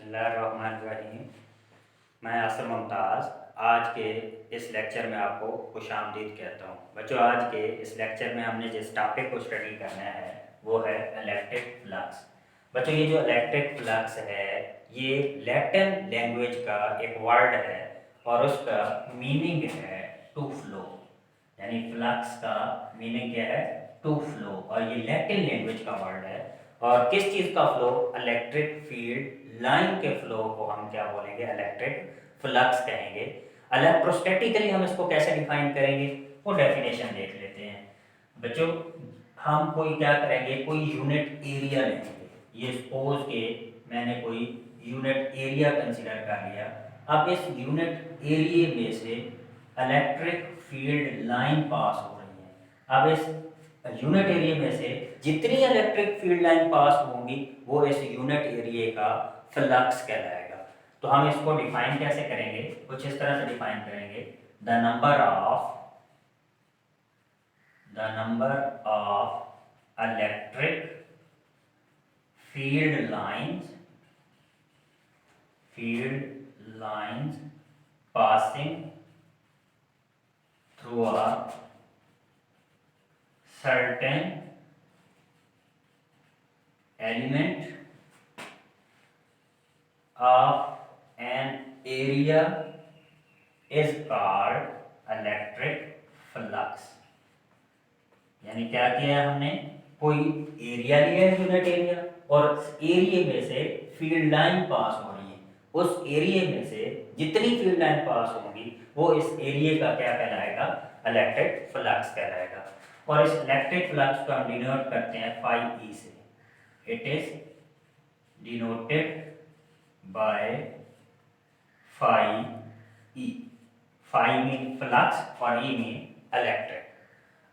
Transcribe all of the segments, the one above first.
बिस्मिल्लाहिर्रहमानिर्रहीम। मैं आसिम मुमताज़ आज के इस लेक्चर में आपको खुशामदीद कहता हूँ। बच्चों, आज के इस लेक्चर में हमने जिस टॉपिक को स्टडी करना है वो है इलेक्ट्रिक फ्लक्स। बच्चों, ये जो इलेक्ट्रिक फ्लक्स है ये लैटिन लैंग्वेज का एक वर्ड है और उसका मीनिंग है टू फ्लो। यानी फ्लक्स का मीनिंग क्या है? To flow. और ये लैटिन लैंग्वेज का वर्ड है। और किस चीज़ का फ्लो? इलेक्ट्रिक फील्ड लाइन के फ्लो को हम क्या बोलेंगे? इलेक्ट्रिक फ्लक्स कहेंगे। इलेक्ट्रोस्टैटिकली हम इसको कैसे डिफाइन करेंगे वो डेफिनेशन देख लेते हैं। बच्चों, हम कोई क्या करेंगे, कोई यूनिट एरिया लेंगे। ये सपोज के मैंने कोई यूनिट एरिया कंसिडर कर लिया। अब इस यूनिट एरिया में से इलेक्ट्रिक फील्ड लाइन पास हो रही है। अब इस यूनिट एरिया में से जितनी इलेक्ट्रिक फील्ड लाइन पास होंगी वो इस यूनिट एरिया का फ्लक्स कहलाएगा। तो हम इसको डिफाइन कैसे करेंगे? कुछ इस तरह से डिफाइन करेंगे, the number of electric field lines passing through a certain element of an area is called electric flux। यानी क्या किया है हमने? कोई एरिया लिया है, यूनिट एरिया, और एरिया में से फील्ड लाइन पास हो रही है। उस एरिया में से जितनी फील्ड लाइन पास होंगी वो इस एरिया का क्या कहलाएगा? इलेक्ट्रिक फ्लक्स कहलाएगा। और इस इलेक्ट्रिक फ्लक्स को हम डिनोट करते हैं फाई ई से। It is denoted by phi E. Phi mean flux और ई मीन इलेक्ट्रिक।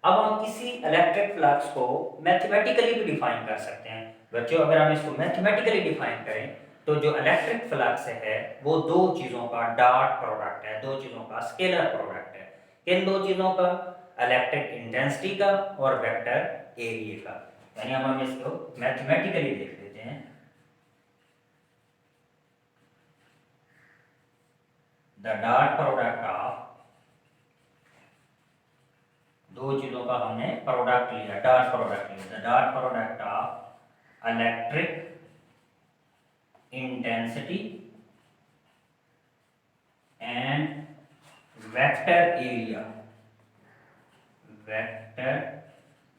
अब हम किसी इलेक्ट्रिक फ्लक्स को मैथमेटिकली भी डिफाइन कर सकते हैं। बच्चों, अगर हम इसको मैथमेटिकली डिफाइन करें तो जो इलेक्ट्रिक फ्लक्स है वो दो चीज़ों का डॉट प्रोडक्ट है, दो चीज़ों का स्केलर प्रोडक्ट है। किन दो चीज़ों का? इलेक्ट्रिक इंटेंसिटी का और वेक्टर एरिया का। यानी हम इसको मैथमेटिकली देख लेते हैं। द डॉट प्रोडक्ट ऑफ, दो चीजों का हमने प्रोडक्ट लिया, डॉट प्रोडक्ट लिया। The dot product of electric intensity and vector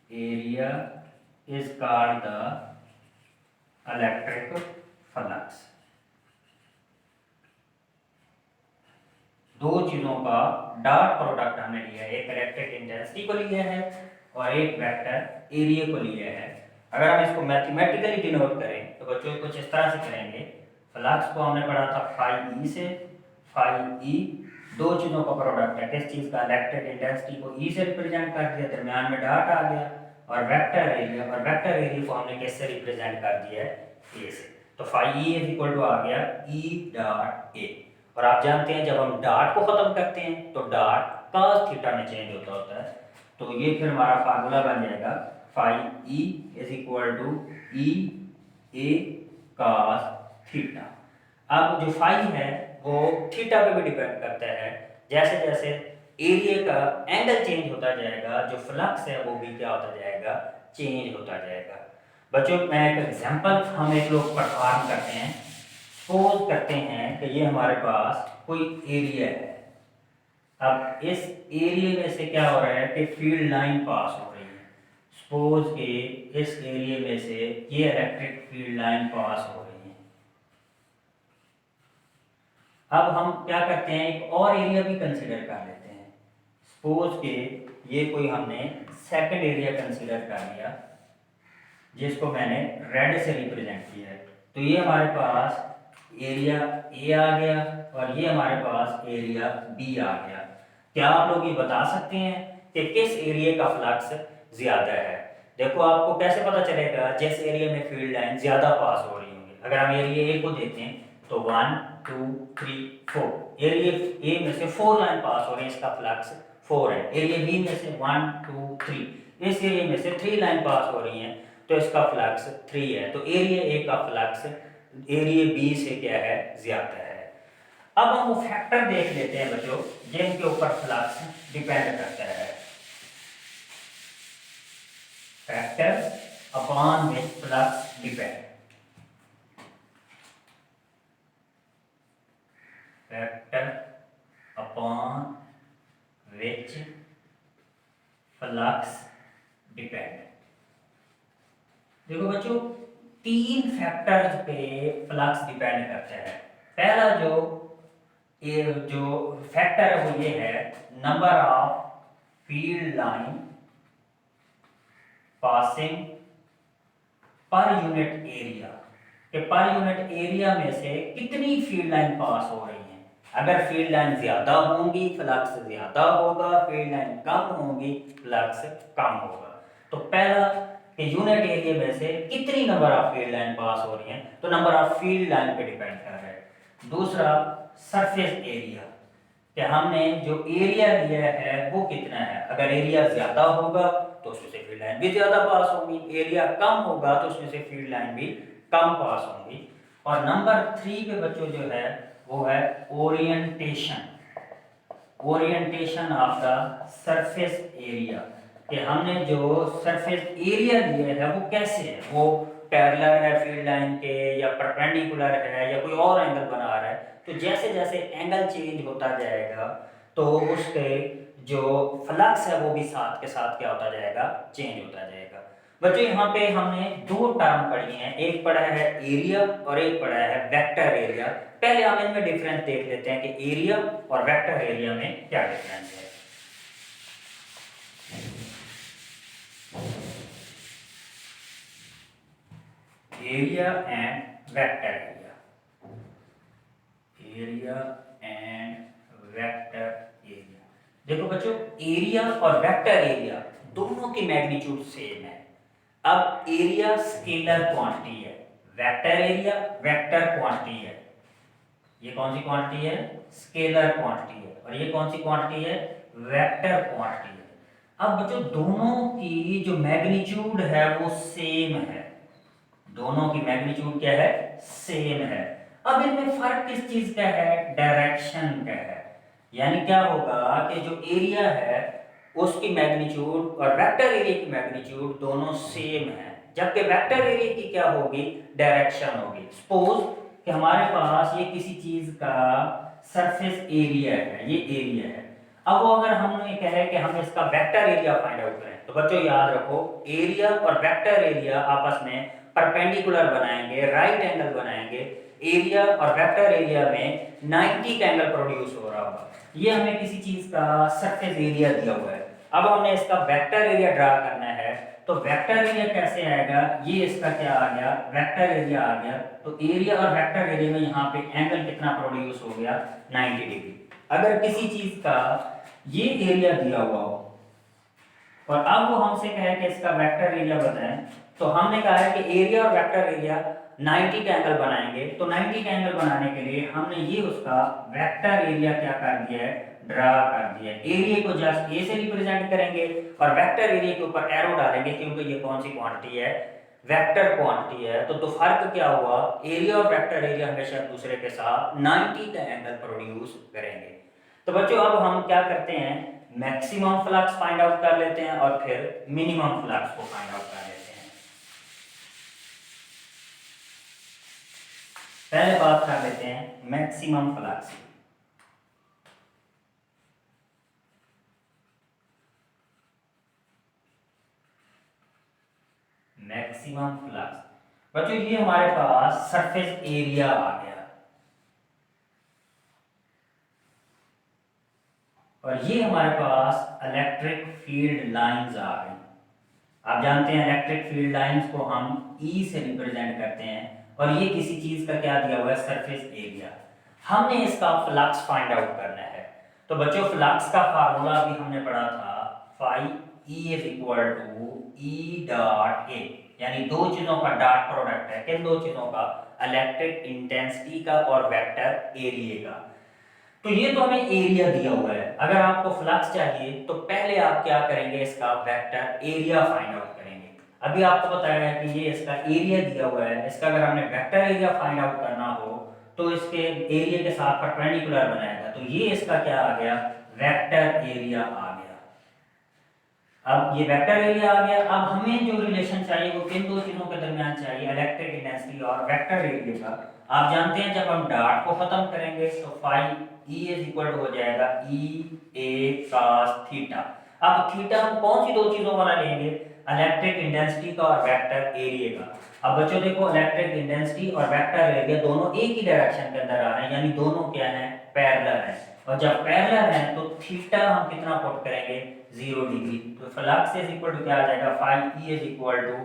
area is called the electric flux. दो चीजों का डॉट प्रोडक्ट हमने लिया है, एक इलेक्ट्रिक इंटेंसिटी को लिया है और एक वेक्टर एरिया को लिया है। अगर हम इसको मैथमेटिकली डिनोट करें तो बच्चों कुछ इस तरह से करेंगे। फ्लक्स को हमने पढ़ा था फाई ई से। फाई ई दो चीज़ों का प्रोडक्ट है। किस चीज़ का? इलेक्ट्रिक इंटेंसिटी को ई से रिप्रेजेंट कर दिया, दरमियान में डॉट आ गया, और वेक्टर एरिया को हमने किससे रिप्रेजेंट कर दिया है? ए से। तो phi E is equal to आ गया ई डॉट ए। और आप जानते हैं जब हम डॉट को खत्म करते हैं तो डॉट cos थीटा में चेंज होता है। तो ये फिर हमारा फार्मूला बन जाएगा phi E is equal to E A cos theta. अब जो फाई है वो थीटा पे भी डिपेंड करता है। जैसे जैसे एरिया का एंगल चेंज होता जाएगा जो फ्लक्स है वो भी क्या होता जाएगा? चेंज होता जाएगा। बच्चों, मैं एक एग्जांपल हम एक लोग परफॉर्म करते हैं। सपोज करते हैं कि ये हमारे पास कोई एरिया है। अब इस एरिया में से क्या हो रहा है कि फील्ड लाइन पास हो रही है। सपोज के इस एरिया में से ये इलेक्ट्रिक फील्ड लाइन पास हो रही है। अब हम क्या करते हैं, एक और एरिया भी कंसीडर कर लेते हैं। सपोज के ये कोई हमने सेकंड एरिया कंसीडर कर लिया जिसको मैंने रेड से रिप्रेजेंट किया है। तो ये हमारे पास एरिया ए आ गया और ये हमारे पास एरिया बी आ गया। क्या आप लोग ये बता सकते हैं कि किस एरिया का फ्लक्स ज्यादा है? देखो, आपको कैसे पता चलेगा? जिस एरिया में फील्ड लाइन ज्यादा पास हो रही होंगी। अगर हम एरिया ए को देखें तो 1 2 3 4 एरिया ए में से 4 लाइन पास हो रही है, इसका फ्लक्स 4 है। एरिया बी में से 1 2 3 इस एरिया में से 3 लाइन पास हो रही है तो इसका फ्लक्स 3 है। तो एरिया ए का फ्लक्स एरिया बी से क्या है, ज्यादा है। अब हम वो फैक्टर देख लेते हैं बच्चों जिनके ऊपर फ्लक्स डिपेंड करता है। Factor upon which flux depend, factor upon which flux depend. देखो बच्चों, तीन फैक्टर्स पे फ्लक्स डिपेंड करता है। पहला जो फैक्टर है वो ये है, number of field line passing per unit area, कि पर यूनिट एरिया में से कितनी फील्ड लाइन पास हो रही है। अगर फील्ड लाइन ज्यादा होंगी फ्लक्स ज्यादा होगा, फील्ड लाइन कम होंगी फ्लक्स कम होगा। तो पहला कि यूनिट एरिया में से कितनी नंबर ऑफ फील्ड लाइन पास हो रही है, तो नंबर ऑफ फील्ड लाइन पे डिपेंड कर रहा है। दूसरा सरफेस एरिया, कि हमने जो एरिया लिया है वो कितना है। अगर एरिया ज्यादा होगा तो उसमें से फील्ड लाइन भी ज्यादा पास होगी, एरिया कम होगा तो उसमें से फील्ड लाइन भी कम पास होंगी। और नंबर 3 पे बच्चों जो है वो है orientation, orientation of the surface area, कि हमने जो सरफेस एरिया लिया है वो कैसे है, वो पैरेलल है फील्ड लाइन के या परपेंडिकुलर है या कोई और एंगल बना रहा है। तो जैसे जैसे एंगल चेंज होता जाएगा तो उसके जो फ्लक्स है वो भी साथ के साथ क्या होता जाएगा, चेंज होता जाएगा। बच्चों यहाँ पे हमने दो टर्म पढ़ी हैं, एक पढ़ा है एरिया और एक पढ़ा है वेक्टर एरिया। पहले हम इनमें डिफरेंस देख लेते हैं कि एरिया और वेक्टर एरिया में क्या डिफरेंस है। Area and vector area, area and vector area. देखो बच्चों, एरिया और वेक्टर एरिया दोनों की मैग्नीट्यूड सेम है। अब एरिया स्केलर क्वांटिटी है, वेक्टर एरिया वेक्टर क्वांटिटी है। ये कौन सी क्वांटिटी है, स्केलर क्वांटिटी है, और ये कौन सी क्वांटिटी है, वेक्टर क्वांटिटी है। अब बच्चों दोनों की जो मैग्नीट्यूड है वो सेम है, दोनों की मैग्नीट्यूड क्या है, सेम है। अब इनमें फर्क किस चीज का है, डायरेक्शन का है। यानी क्या होगा कि जो एरिया है उसकी मैग्नीट्यूड और वेक्टर एरिया की मैग्नीट्यूड दोनों सेम है, जबकि वेक्टर एरिया की क्या होगी, डायरेक्शन होगी। सपोज कि हमारे पास ये किसी चीज का सरफेस एरिया है, ये एरिया है। अब वो अगर हमने कहे कि हम इसका वेक्टर एरिया फाइंड आउट करें, तो बच्चों याद रखो एरिया और वेक्टर एरिया आपस में परपेंडिकुलर बनाएंगे, राइट एंगल बनाएंगे। एरिया और वेक्टर एरिया में 90 का एंगल प्रोड्यूस हो रहा होगा। ये हमें किसी चीज का सरफेस एरिया दिया हुआ है। अब हमने इसका वेक्टर एरिया ड्रा करना है, तो वेक्टर एरिया कैसे आएगा, ये इसका क्या आ गया, वेक्टर एरिया आ गया। तो एरिया और वेक्टर एरिया में यहाँ पे एंगल कितना प्रोड्यूस हो गया, 90 डिग्री। अगर किसी चीज का ये एरिया दिया हुआ हो और अब वो हमसे कहे कि इसका वेक्टर एरिया बताएं, तो हमने कहा है कि एरिया और वेक्टर एरिया 90 का एंगल बनाएंगे। तो 90 का एंगल बनाने के लिए हमने ये उसका वेक्टर एरिया क्या कर दिया है, ड्रा कर दिया है। एरिया को जस्ट ए से रिप्रेजेंट करेंगे और वेक्टर एरिया के ऊपर एरो डालेंगे, क्योंकि ये कौन सी क्वांटिटी है, वेक्टर क्वांटिटी है। तो फर्क क्या हुआ, एरिया और वेक्टर एरिया हमेशा दूसरे के साथ 90 का एंगल प्रोड्यूस करेंगे। तो बच्चों अब हम क्या करते हैं, मैक्सिमम फ्लक्स फाइंड आउट कर लेते हैं और फिर मिनिमम फ्लक्स को फाइंड आउट कर लेते हैं। पहले बात कर लेते हैं मैक्सिमम फ्लक्स। मैक्सिमम फ्लक्स बच्चों, ये हमारे पास सरफेस एरिया आ गया और ये हमारे पास इलेक्ट्रिक फील्ड लाइंस आ गई। आप जानते हैं इलेक्ट्रिक फील्ड लाइंस को हम ई से रिप्रेजेंट करते हैं, और ये किसी चीज का क्या दिया हुआ है, सरफेस एरिया। हमने इसका फ्लक्स फाइंड आउट करना है। तो बच्चों फ्लक्स का फार्मूला भी हमने पढ़ा था, phi E is equal to E dot A, यानी दो चीजों का डॉट प्रोडक्ट है। किन दो चीजों का, इलेक्ट्रिक इंटेंसिटी का और वेक्टर एरिया का। तो ये तो हमें एरिया दिया हुआ है। अगर आपको फ्लक्स चाहिए तो पहले आप क्या करेंगे, इसका वेक्टर एरिया फाइंड आउट करेंगे। अभी आपको बताया है कि ये इसका एरिया दिया हुआ है, इसका अगर हमने वेक्टर एरिया फाइंड आउट करना हो तो इसके एरिया के साथ परपेंडिकुलर बनाएगा, तो ये इसका क्या आ गया, वेक्टर एरिया आ गया। अब ये वेक्टर एरिया आ गया। अब हमें जो रिलेशन चाहिए वो किन दो चीजों के दरमियान चाहिए, इलेक्ट्रिक इंटेंसिटी और वेक्टर एरिया का। आप जानते हैं जब हम डॉट को खत्म करेंगे तो फाई ई इज इक्वल हो जाएगा ई ए cos थीटा। अब थीटा हम कौन सी दो चीजों वाला लेंगे, इलेक्ट्रिक इंटेंसिटी का और वेक्टर एरिया का। अब बच्चों देखो, इलेक्ट्रिक इंटेंसिटी और वेक्टर एरिया दोनों एक ही डायरेक्शन के अंदर आ रहे हैं, यानी दोनों क्या है, पैरेलल है। और जब पैरेलल है तो थीटा हम कितना पुट करेंगे, 0 डिग्री। तो फ्लक्स इज इक्वल टू क्या आ जाएगा, phi E is equal to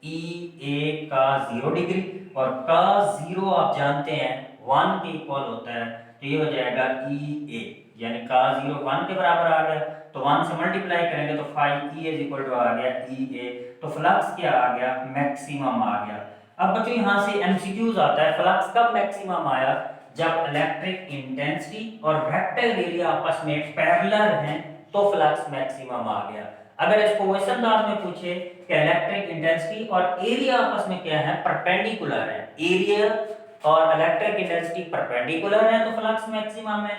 E A का 0 डिग्री। और का 0 आप जानते हैं 1 के इक्वल होता है, तो ये हो जाएगा ई ए, यानी का 0 1 के बराबर आ गया, तो 1 से मल्टीप्लाई करेंगे तो phi E is equal to आ गया ई ए। तो फ्लक्स क्या आ गया, मैक्सिमम आ गया। अब बच्चों यहाँ से एमसीक्यूज आता है, फ्लक्स कब मैक्सिमम आया, जब इलेक्ट्रिक इंटेंसिटी और वेक्टर एरिया आपस में पैरेलल हैं तो फ्लक्स मैक्सिमम आ गया। अगर इसको वैसे अंदाज में पूछे कि इलेक्ट्रिक इंटेंसिटी और एरिया आपस में क्या है, परपेंडिकुलर है, एरिया और इलेक्ट्रिक इंटेंसिटी परपेंडिकुलर है तो फ्लक्स मैक्सिमम है।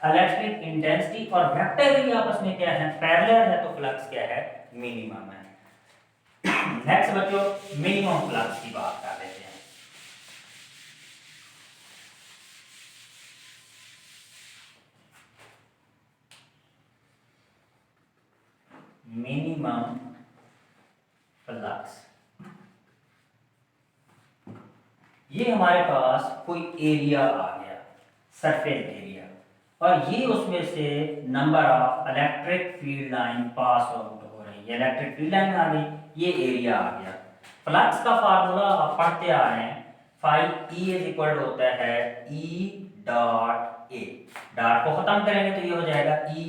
इलेक्ट्रिक इंटेंसिटी और वेक्टर एरिया आपस में क्या है, पैरेलल है, तो फ्लक्स क्या है, मिनिमम है। नेक्स्ट बच्चों, मिनिमम फ्लक्स की बात कर लेते हैं। मिनिमम फ्लक्स, ये हमारे पास कोई एरिया आ गया, सरफेस एरिया, और ये उसमें से number of electric field line pass out हो रही है, इलेक्ट्रिक फील्ड लाइन आ गई, ये एरिया आ गया। फ्लक्स का फार्मूला आप पढ़ते आ रहे हैं, फाई ई इज इक्वल होता है ई डॉट ए, डॉट को खत्म करेंगे तो ये हो जाएगा ई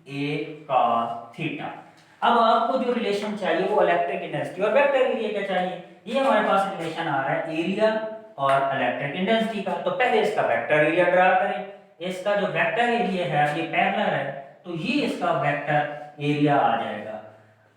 ए cos थीटा। अब आपको जो रिलेशन चाहिए वो इलेक्ट्रिक इंटेंसिटी और वेक्टर एरिया का चाहिए। ये हमारे पास रिलेशन आ रहा है एरिया और इलेक्ट्रिक इंटेंसिटी का, तो पहले इसका वेक्टर एरिया ड्रा करें। इसका जो वेक्टर एरिया है ये पैरेलल है, तो ये इसका वेक्टर एरिया आ जाएगा।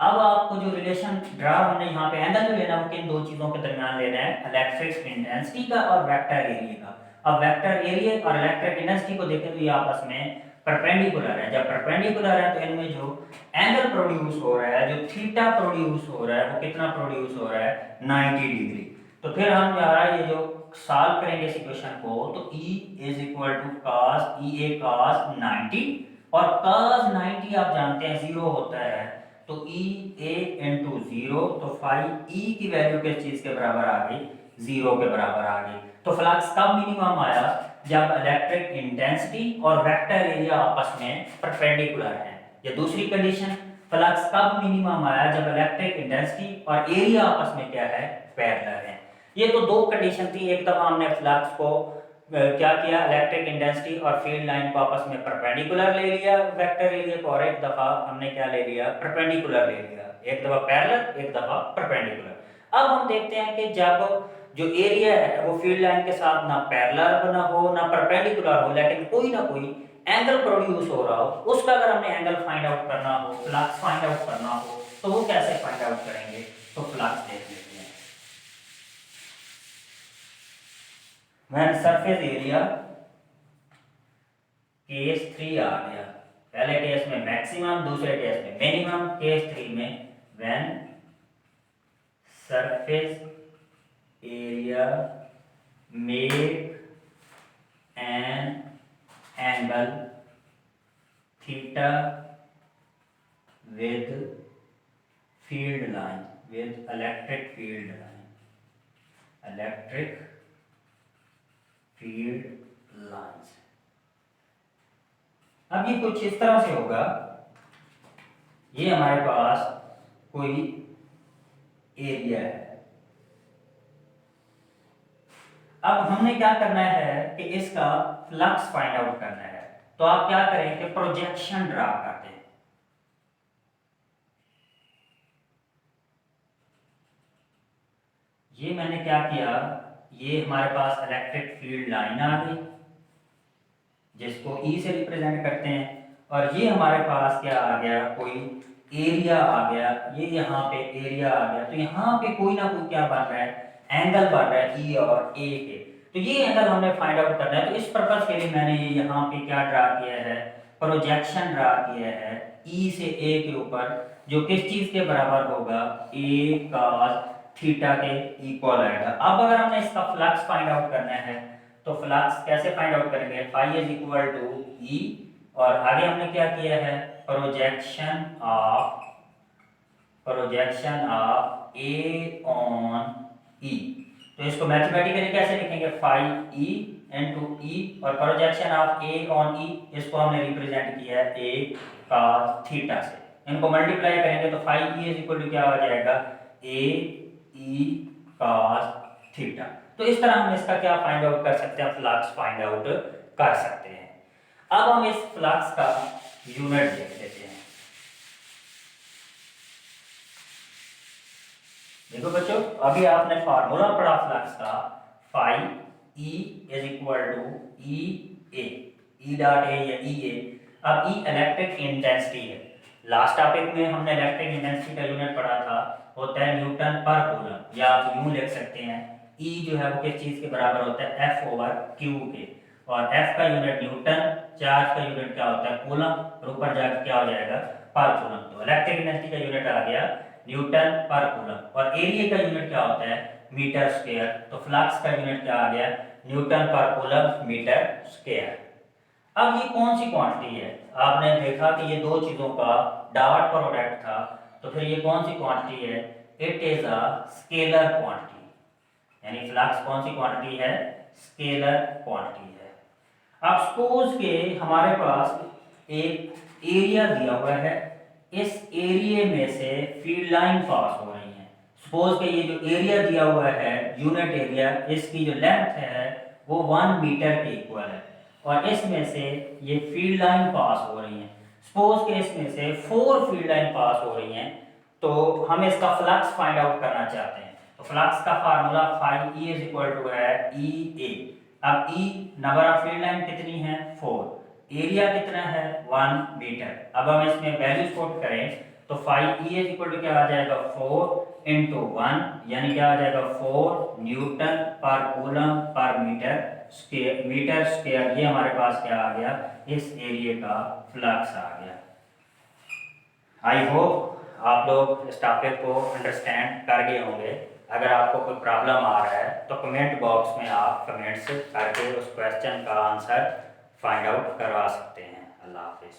अब आपको जो रिलेशन ड्रा हमने यहाँ पे एंगल जो लेना है वो किन दो चीजों के दरमियान लेना है, इलेक्ट्रिक इंटेंसिटी का और वेक्टर एरिया का। अब वेक्टर एरिया और इलेक्ट्रिक इंटेंसिटी को देखें तो ये आपस में परपेंडिकुलर है। जब परपेंडिकुलर है तो इनमें जो एंगल प्रोड्यूस हो रहा है, जो थीटा प्रोड्यूस हो रहा है, वो कितना प्रोड्यूस हो रहा है, 90 डिग्री। तो फिर हम जा रहा है ये जो सॉल्व करेंगे इस इक्वेशन को, तो E is equal to cos E A cos 90, और cos 90 आप जानते हैं 0 होता है, तो E A इंटू 0, तो फाई E की वैल्यू किस चीज के बराबर आ गई, 0 के बराबर आ गई। तो फ्लक्स कब मिनिमम आया, जब इलेक्ट्रिक इंटेंसिटी और वेक्टर एरिया आपस में परपेंडिकुलर है। या दूसरी कंडीशन, फ्लक्स कब मिनिमम आया, जब इलेक्ट्रिक इंटेंसिटी और एरिया आपस में क्या है, पैरेलल है। ये तो दो कंडीशन थी। एक दफा हमने फ्लक्स को क्या किया, इलेक्ट्रिक इंटेंसिटी और फील्ड लाइन को आपस में परपेंडिकुलर ले लिया वेक्टर एरिया को, और एक दफा हमने क्या ले लिया, परपेंडिकुलर ले लिया। एक दफा पैरेलल, एक दफा परपेंडिकुलर। अब हम देखते हैं कि जब जो एरिया है वो फील्ड लाइन के साथ ना पैरेलल बना हो ना परपेंडिकुलर हो, लेकिन कोई ना कोई एंगल प्रोड्यूस हो रहा हो, उसका अगर हमने एंगल फाइंड आउट करना हो, फ्लक्स फाइंड आउट करना हो, तो वो कैसे फाइंड आउट करेंगे, तो फ्लक्स देख लेते हैं। व्हेन सरफेस एरिया, केस 3 आ गया, पहले केस में मैक्सिमम, दूसरे केस में मिनिमम, केस 3 में when surface area make an angle theta with field line, with electric field line, electric field lines। अब ये कुछ इस तरह से होगा, ये हमारे पास कोई एरिया है। अब हमने क्या करना है कि इसका फ्लक्स फाइंड आउट करना है, तो आप क्या करें कि प्रोजेक्शन ड्रा करते हैं। ये मैंने क्या किया, ये हमारे पास इलेक्ट्रिक फील्ड लाइन आ गई जिसको E से रिप्रेजेंट करते हैं, और ये हमारे पास क्या आ गया, कोई एरिया आ गया, ये यहाँ पे एरिया आ गया, तो यहाँ पे कोई ना कोई क्या बन रहा है, एंगल बन रहा है ई और ए के। तो ये एंगल हमने फाइंड आउट करना है। तो इस पर्पज के लिए मैंने ये यहाँ पे क्या ड्रा किया है, प्रोजेक्शन ड्रा किया है ई से ए के ऊपर, जो किस चीज के बराबर होगा, ए cos थीटा के इक्वल आएगा। अब अगर हमने इसका फ्लक्स फाइंड आउट करना है तो फ्लक्स कैसे फाइंड आउट करेंगे, फाई इज इक्वल टू ई, और आगे हमने क्या किया है, प्रोजेक्शन ऑफ ए ऑन ई। तो इसको मैथमेटिकली कैसे लिखेंगे, फाई ई इनटू ई, और प्रोजेक्शन ऑफ ए ऑन ई इसको हमने रिप्रेजेंट किया है ए cos थीटा से। इनको मल्टीप्लाई करेंगे तो phi E is equal to क्या हो जाएगा, ए ई cos थीटा। तो इस तरह हम इसका क्या फाइंड आउट कर सकते हैं, फ्लक्स फाइंड आउट कर सकते हैं। अब हम इस फ्लक्स का यूनिट देख लेते हैं। देखो बच्चों, अभी आपने फार्मूला पढ़ा फ्लक्स का, phi E is equal to E A, E dot A या ई ए। अब ई इलेक्ट्रिक इंटेंसिटी है। लास्ट टॉपिक में हमने इलेक्ट्रिक इंटेंसिटी का यूनिट पढ़ा था, होता है न्यूटन पर कूलम, या आप यूं लिख सकते हैं ई जो है वो किस चीज के बराबर होता है, एफ ओवर क्यू के, और एफ का यूनिट न्यूटन, चार्ज का यूनिट क्या होता है, कूलम, और ऊपर जाकर क्या हो जाएगा, पर कूलम। तो इलेक्ट्रिक इंटेंसिटी का यूनिट आ गया न्यूटन पर कूलम, और एरिया का यूनिट क्या होता है, मीटर स्क्वायर। तो फ्लक्स का यूनिट क्या आ गया, न्यूटन पर कूलम मीटर स्क्वायर। अब ये कौन सी क्वांटिटी है, आपने देखा कि ये दो चीजों का डॉट प्रोडक्ट था, तो फिर ये कौन सी क्वांटिटी है, it is a scalar quantity, यानी फ्लक्स कौन सी क्वांटिटी है, स्केलर क्वांटिटी है। अब सपोज के हमारे पास एक एरिया दिया हुआ है, इस एरिया में से फील्ड लाइन पास हो रही है। सपोज के ये जो एरिया दिया हुआ है, यूनिट एरिया, इसकी जो लेंथ है वो 1 मीटर के इक्वल है, और इसमें से ये फील्ड लाइन पास हो रही है। सपोज के इसमें से 4 फील्ड लाइन पास हो रही हैं, तो हम इसका फ्लक्स फाइंड आउट करना चाहते हैं। तो फ्लक्स का formula phi E is equal to है ई ए। अब E number of field line कितनी है, 4, एरिया कितना है 1 मीटर। अब हम इसमें वैल्यूज पुट करें तो phi E is equal to क्या आ जाएगा, 4 इंटू 1, यानी क्या आ जाएगा 4 न्यूटन पर coulomb per metre square, metre square. ये हमारे पास क्या आ गया, इस एरिया का फ्लक्स आ गया। आई होप आप लोग इस टॉपिक को अंडरस्टैंड कर गए होंगे। अगर आपको कोई प्रॉब्लम आ रहा है तो कमेंट बॉक्स में आप कमेंट्स करके उस क्वेश्चन का आंसर फाइंड आउट करवा सकते हैं। अल्लाह हाफिज़।